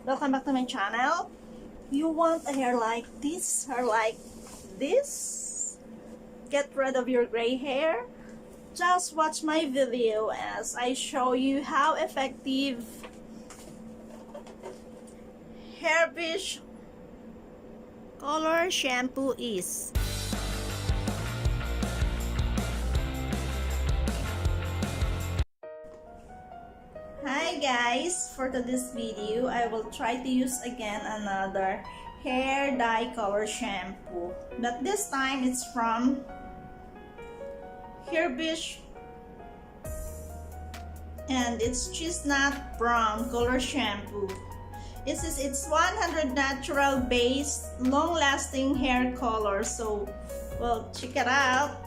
Welcome back to my channel. You want a hair like this? Hair like this? Get rid of your gray hair? Just watch my video as I show you how effective Herbishh color shampoo is. Hi guys, for today's video I will try to use again another hair dye color shampoo, but this time it's from Herbishh and it's Chestnut Brown color shampoo. It's 100 natural based long lasting hair color, so well, check it out.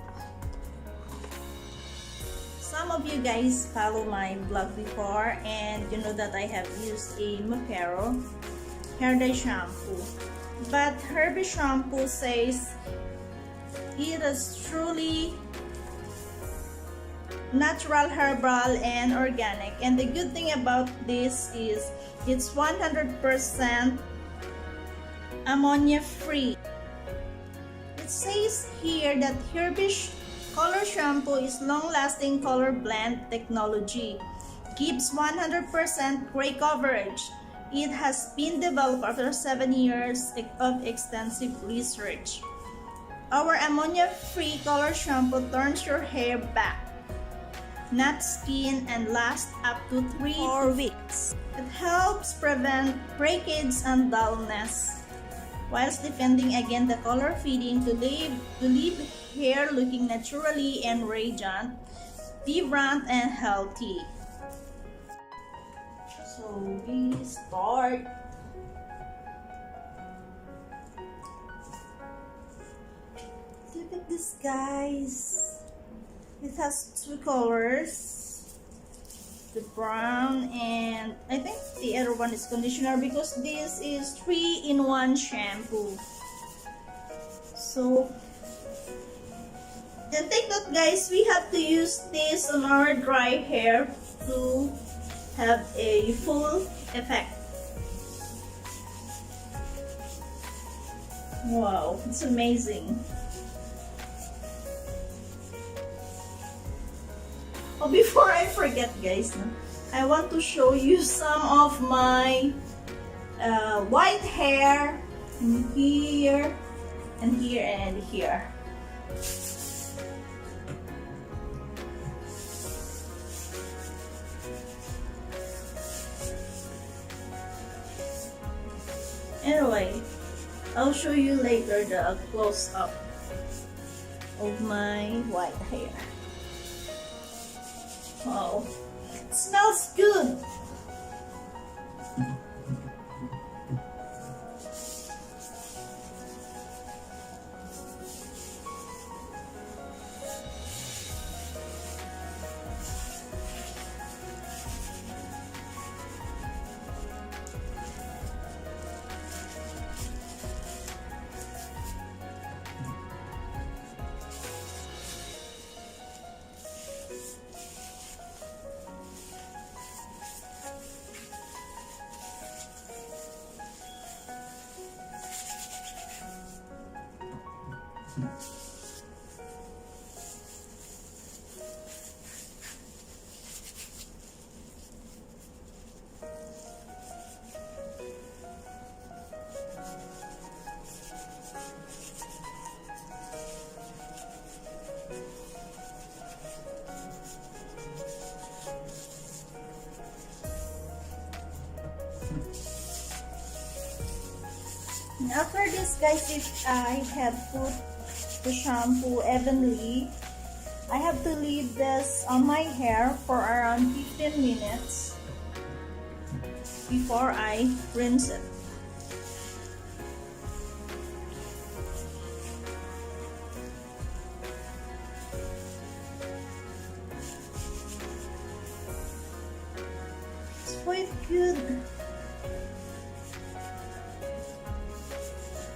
Some of you guys follow my blog before and you know that I have used a Mapero hair dye shampoo, but Herbishh shampoo says it is truly natural, herbal, and organic. And the good thing about this is it's 100% ammonia free. It says here that Herbishh color shampoo is long-lasting color blend technology, gives 100% gray coverage. It has been developed after 7 years of extensive research. Our ammonia-free color shampoo turns your hair back, not skin, and lasts up to 3-4 weeks. It helps prevent breakage and dullness, whilst defending against the color fading to leave hair looking naturally and radiant, vibrant, and healthy. So we start. Look at this, guys. It has two colors, the brown and I think the other one is conditioner, because this is 3-in-1 shampoo. So, and take note guys, we have to use this on our dry hair to have a full effect. Wow, it's amazing. Oh, before I forget guys, I want to show you some of my white hair in here and here and here. Anyway, I'll show you later the close-up of my white hair. Wow, it smells good. After this guys, if I have put the shampoo evenly, I have to leave this on my hair for around 15 minutes before I rinse it. It's quite good.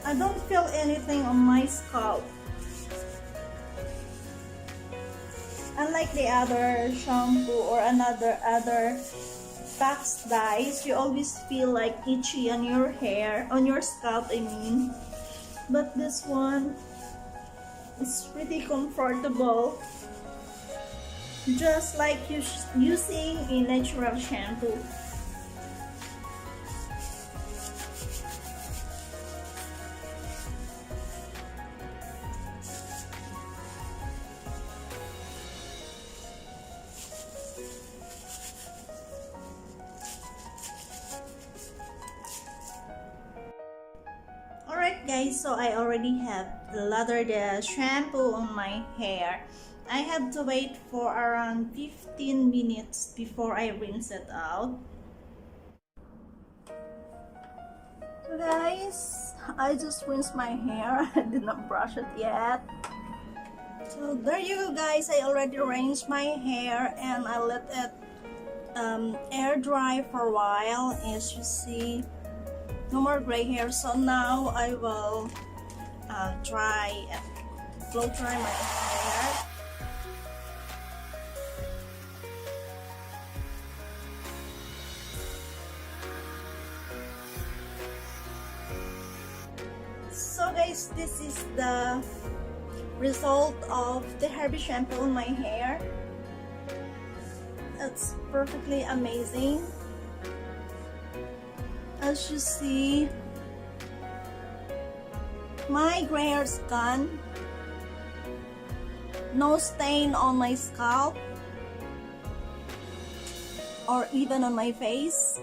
I don't feel anything on my scalp. Unlike the other shampoo or other wax dyes, you always feel like itchy on your hair, on your scalp I mean. But this one is pretty comfortable, just like using a natural shampoo. Alright guys, so I already have lathered the shampoo on my hair. I have to wait for around 15 minutes before I rinse it out. So guys, I just rinsed my hair. I did not brush it yet. So there you go guys, I already rinsed my hair and I let it air dry for a while. As you see, no more gray hair. So now I will blow dry my hair. So guys, this is the result of the Herbishh shampoo on my hair. It's perfectly amazing. As you see, my gray hair is gone. No stain on my scalp or even on my face.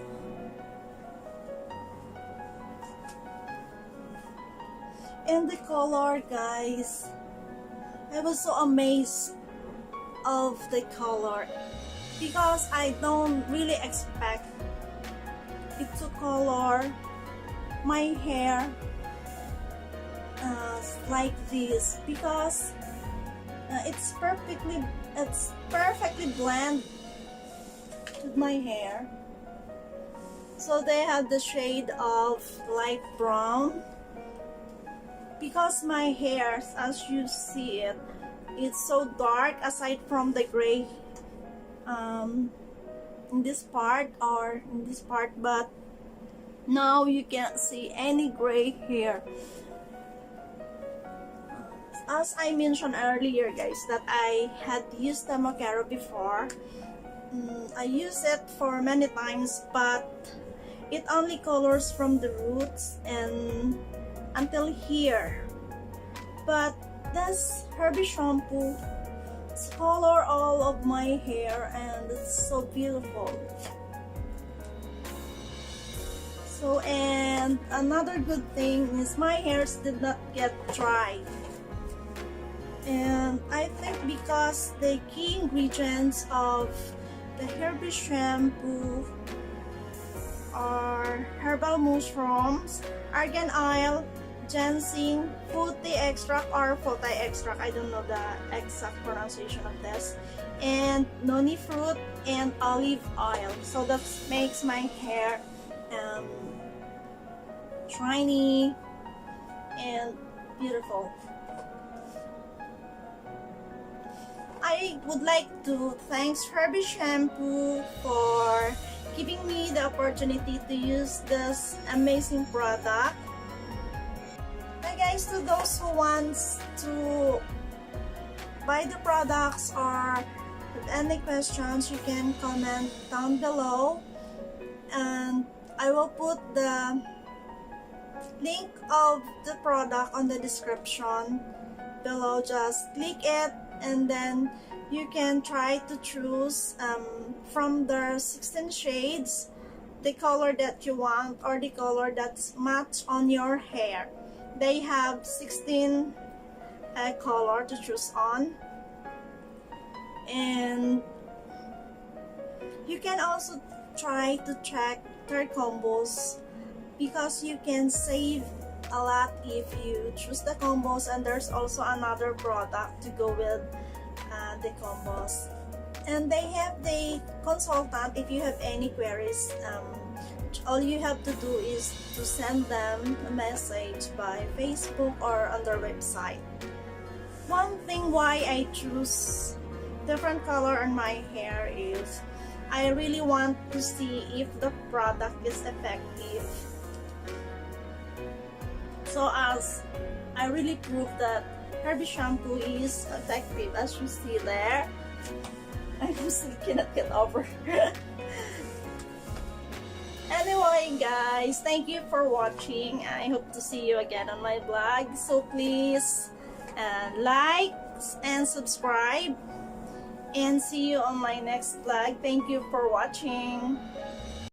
And the color, guys, I was so amazed of the color because I don't really expect it to color my hair like this, because it's perfectly blend with my hair. So they have the shade of light brown, because my hair, as you see it, it's so dark aside from the gray in this part, but now you can't see any gray hair. As I mentioned earlier guys, that I had used the Mocaro before. I used it for many times, but it only colors from the roots and until here. But this Herbishh shampoo color all of my hair and it's so beautiful. So, and another good thing is my hairs did not get dry. And I think because the key ingredients of the Herbishh shampoo are herbal mushrooms, argan oil, ginseng, fruity extract or fruity extract, I don't know the exact pronunciation of this, and noni fruit and olive oil. So that makes my hair shiny and beautiful. I would like to thank Herbishh shampoo for giving me the opportunity to use this amazing product. Hi guys, to those who wants to buy the products or with any questions, you can comment down below and I will put the link of the product on the description below. Just click it and then you can try to choose from the 16 shades the color that you want or the color that's match on your hair. They have 16 color to choose on, and you can also try to check their combos because you can save a lot if you choose the combos, and there's also another product to go with the combos. And they have the consultant if you have any queries. All you have to do is to send them a message by Facebook or on their website. One thing why I choose different color on my hair is I really want to see if the product is effective. So as I really proved that Herbishh shampoo is effective, as you see there. I still cannot get over. Anyway guys, thank you for watching. I hope to see you again on my vlog. So please like and subscribe, and see you on my next vlog. Thank you for watching.